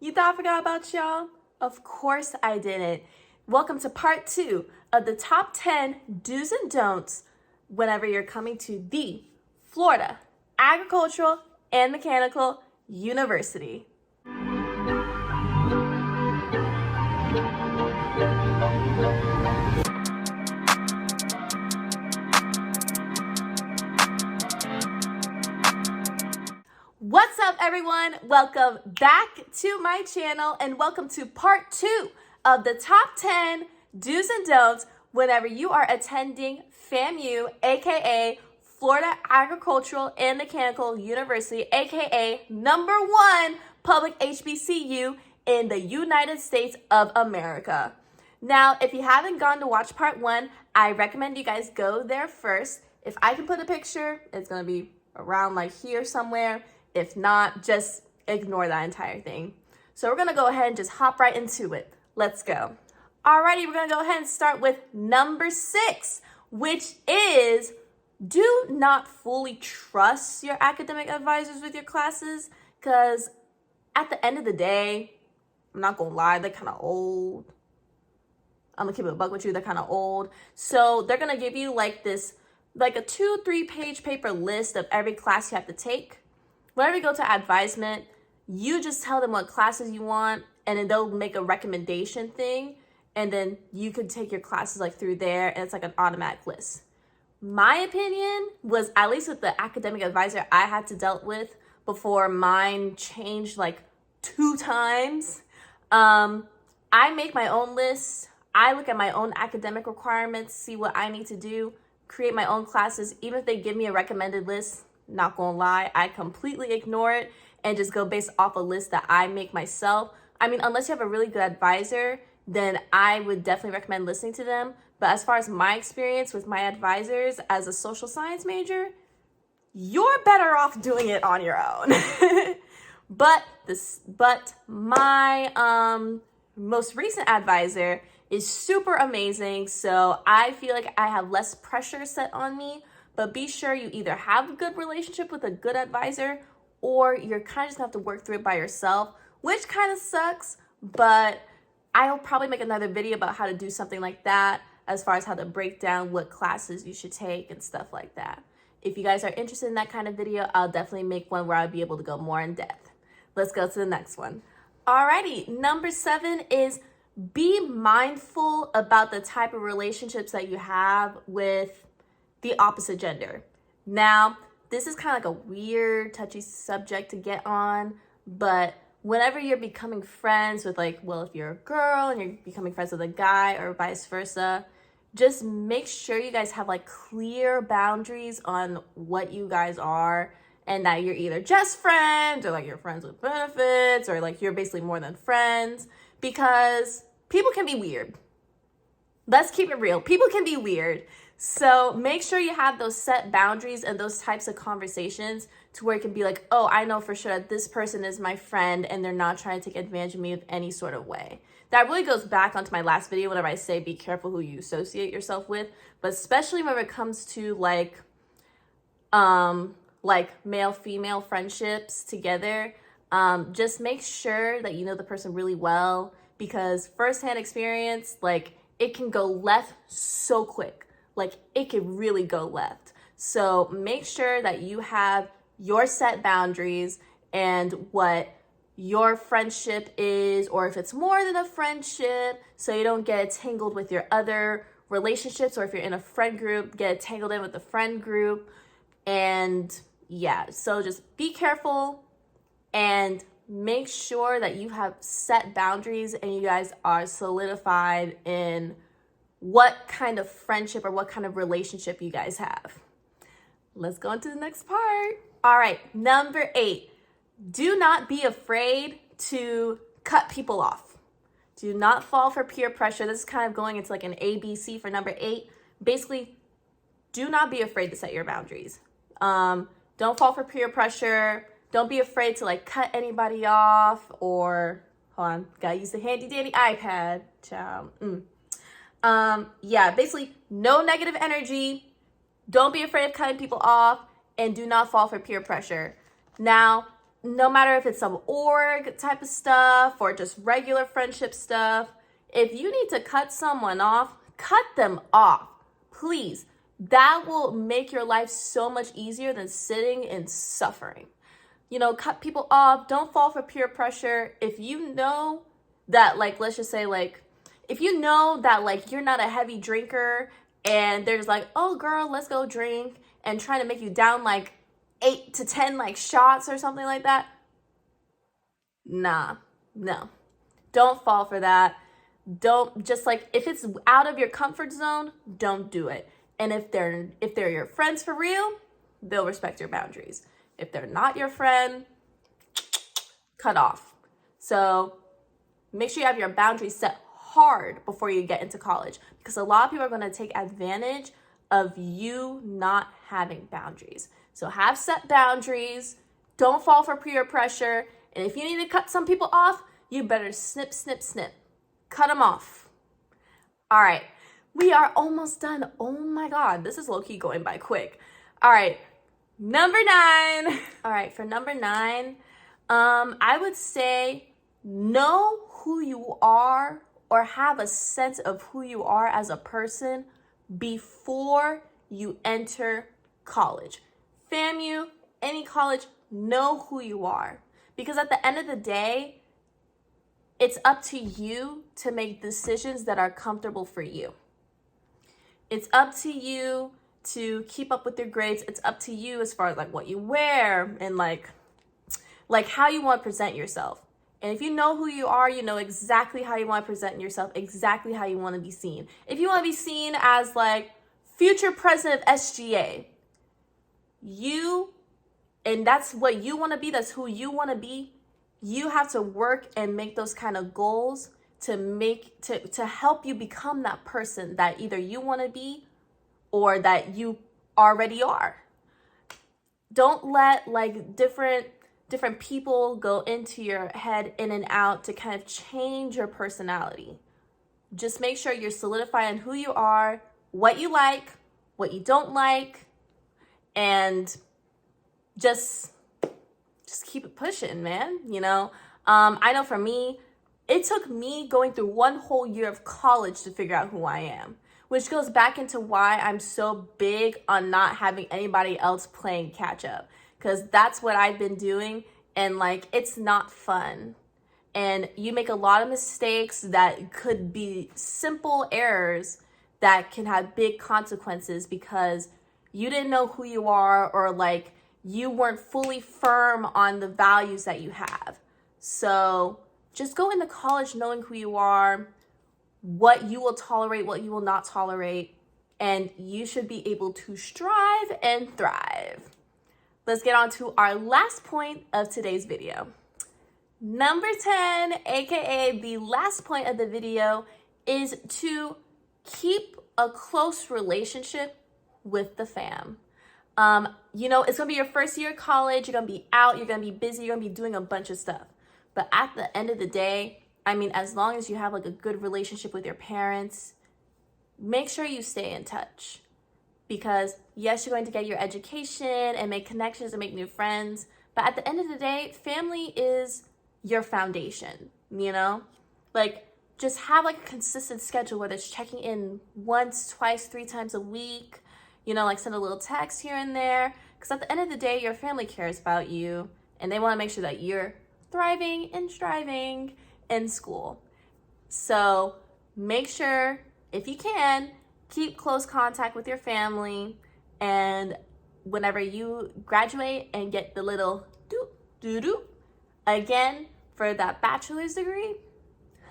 You thought I forgot about y'all? Of course I didn't. Welcome to part 2 of the top 10 do's and don'ts whenever you're coming to the Florida Agricultural and Mechanical University. What's up, everyone? Welcome back to my channel and welcome to part 2 of the top 10 do's and don'ts whenever you are attending FAMU, aka Florida Agricultural and Mechanical University, aka #1 public HBCU in the United States of America. Now, if you haven't gone to watch part 1, I recommend you guys go there first. If I can put a picture, it's going to be around like here somewhere. If not, just ignore that entire thing. So we're gonna go ahead and just hop right into it. Let's go. Alrighty, we're gonna go ahead and start with number 6, which is do not fully trust your academic advisors with your classes, because at the end of the day, I'm not gonna lie, they're kind of old. I'm gonna keep it a buck with you, they're kind of old. So they're gonna give you like this, like a 2-3 page paper list of every class you have to take. Whenever you go to advisement, you just tell them what classes you want, and then they'll make a recommendation thing, and then you could take your classes like through there, and it's like an automatic list. My opinion was, at least with the academic advisor I had to deal with before mine changed like 2 times, I make my own list. I look at my own academic requirements, see what I need to do, create my own classes. Even if they give me a recommended list, not gonna lie, I completely ignore it and just go based off a list that I make myself. I mean, unless you have a really good advisor, then I would definitely recommend listening to them. But as far as my experience with my advisors as a social science major, you're better off doing it on your own. But my most recent advisor is super amazing, so I feel like I have less pressure set on me. But be sure you either have a good relationship with a good advisor, or you're kind of just gonna have to work through it by yourself, which kind of sucks, but I'll probably make another video about how to do something like that, as far as how to break down what classes you should take and stuff like that. If you guys are interested in that kind of video, I'll definitely make one where I'll be able to go more in depth. Let's go to the next one. Alrighty, number 7 is be mindful about the type of relationships that you have with the opposite gender. Now, this is kind of like a weird, touchy subject to get on, but whenever you're becoming friends with, like, well, if you're a girl and you're becoming friends with a guy or vice versa, just make sure you guys have like clear boundaries on what you guys are, and that you're either just friends or like you're friends with benefits, or like you're basically more than friends, because people can be weird. Let's keep it real. People can be weird. So make sure you have those set boundaries and those types of conversations to where it can be like, oh, I know for sure that this person is my friend and they're not trying to take advantage of me with any sort of way. That really goes back onto my last video whenever I say be careful who you associate yourself with, but especially when it comes to like male-female friendships together, just make sure that you know the person really well, because firsthand experience, like, it can go left so quick. Like, it could really go left. So make sure that you have your set boundaries and what your friendship is, or if it's more than a friendship, so you don't get tangled with your other relationships, or if you're in a friend group, get tangled in with the friend group. And yeah, so just be careful and make sure that you have set boundaries and you guys are solidified in what kind of friendship or what kind of relationship you guys have. Let's go into the next part. All right, number 8, do not be afraid to cut people off. Do not fall for peer pressure. This is kind of going into like an ABC for number 8. Basically, do not be afraid to set your boundaries. Don't fall for peer pressure. Don't be afraid to like cut anybody off, or hold on, gotta use the handy dandy iPad. Ciao. Yeah, basically no negative energy. Don't be afraid of cutting people off, and do not fall for peer pressure. Now, no matter if it's some org type of stuff or just regular friendship stuff, if you need to cut someone off, cut them off, please. That will make your life so much easier than sitting and suffering. You know, cut people off. Don't fall for peer pressure. If you know that, like, let's just say, like, if you know that, like, you're not a heavy drinker and there's like, oh, girl, let's go drink, and trying to make you down like 8 to 10 like shots or something like that. Nah, no. Don't fall for that. Don't, just like, if it's out of your comfort zone, don't do it. And if they're your friends for real, they'll respect your boundaries. If they're not your friend, cut off. So make sure you have your boundaries set hard before you get into college, because a lot of people are going to take advantage of you not having boundaries. So have set boundaries. Don't fall for peer pressure. And if you need to cut some people off, you better snip, snip, snip. Cut them off. All right. We are almost done. Oh my God. This is low-key going by quick. All right. Number 9. All right. For number 9, I would say know who you are, or have a sense of who you are as a person before you enter college. FAMU, any college, know who you are. Because at the end of the day, it's up to you to make decisions that are comfortable for you. It's up to you to keep up with your grades. It's up to you as far as like what you wear and like how you want to present yourself. And if you know who you are, you know exactly how you want to present yourself, exactly how you want to be seen. If you want to be seen as like future president of SGA, and that's what you want to be, that's who you want to be, you have to work and make those kind of goals to help you become that person that either you want to be or that you already are. Don't let like different people go into your head in and out to kind of change your personality. Just make sure you're solidifying who you are, what you like, what you don't like, and just keep it pushing, man. You know, I know for me, it took me going through one whole year of college to figure out who I am, which goes back into why I'm so big on not having anybody else playing catch up. Because that's what I've been doing, and like it's not fun. And you make a lot of mistakes that could be simple errors that can have big consequences because you didn't know who you are, or like you weren't fully firm on the values that you have. So just go into college knowing who you are, what you will tolerate, what you will not tolerate, and you should be able to strive and thrive. Let's get on to our last point of today's video. Number 10, aka the last point of the video, is to keep a close relationship with the fam. You know, it's gonna be your first year of college, you're gonna be out, you're gonna be busy, you're gonna be doing a bunch of stuff. But at the end of the day, I mean, as long as you have like a good relationship with your parents, make sure you stay in touch. Because yes, you're going to get your education and make connections and make new friends, but at the end of the day, family is your foundation, you know? Like, just have like a consistent schedule, whether it's checking in once, twice, 3 times a week, you know, like send a little text here and there. Because at the end of the day, your family cares about you and they want to make sure that you're thriving and striving in school. So make sure, if you can, keep close contact with your family, and whenever you graduate and get the little doo again for that bachelor's degree,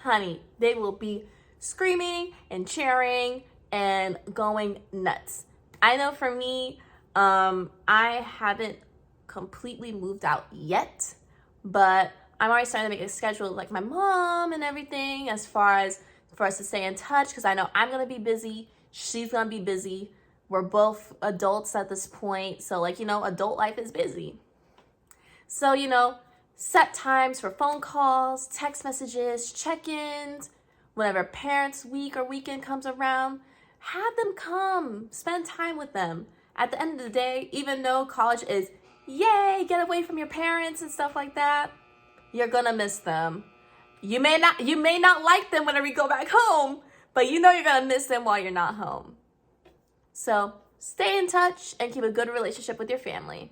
honey, they will be screaming and cheering and going nuts. I know for me, I haven't completely moved out yet, but I'm already starting to make a schedule with like my mom and everything as far as for us to stay in touch, because I know I'm going to be busy. She's gonna be busy. We're both adults at this point. So like, you know, adult life is busy. So, you know, set times for phone calls, text messages, check-ins. Whenever parents' week or weekend comes around, have them come, spend time with them. At the end of the day, even though college is yay, get away from your parents and stuff like that, you're gonna miss them. You may not like them whenever you go back home, but you know you're gonna miss them while you're not home. So stay in touch and keep a good relationship with your family.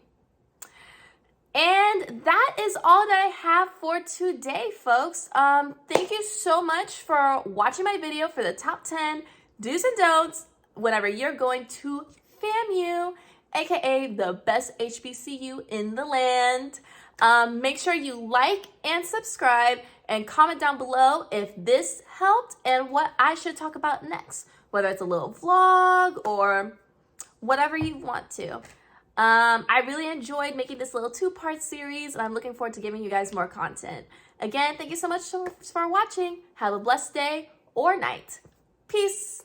And that is all that I have for today, folks. Thank you so much for watching my video for the top 10 do's and don'ts whenever you're going to FAMU, aka the best HBCU in the land. Make sure you like and subscribe and comment down below if this helped and what I should talk about next, whether it's a little vlog or whatever you want to. I really enjoyed making this little 2-part series, and I'm looking forward to giving you guys more content. Again, thank you so much for watching. Have a blessed day or night. Peace.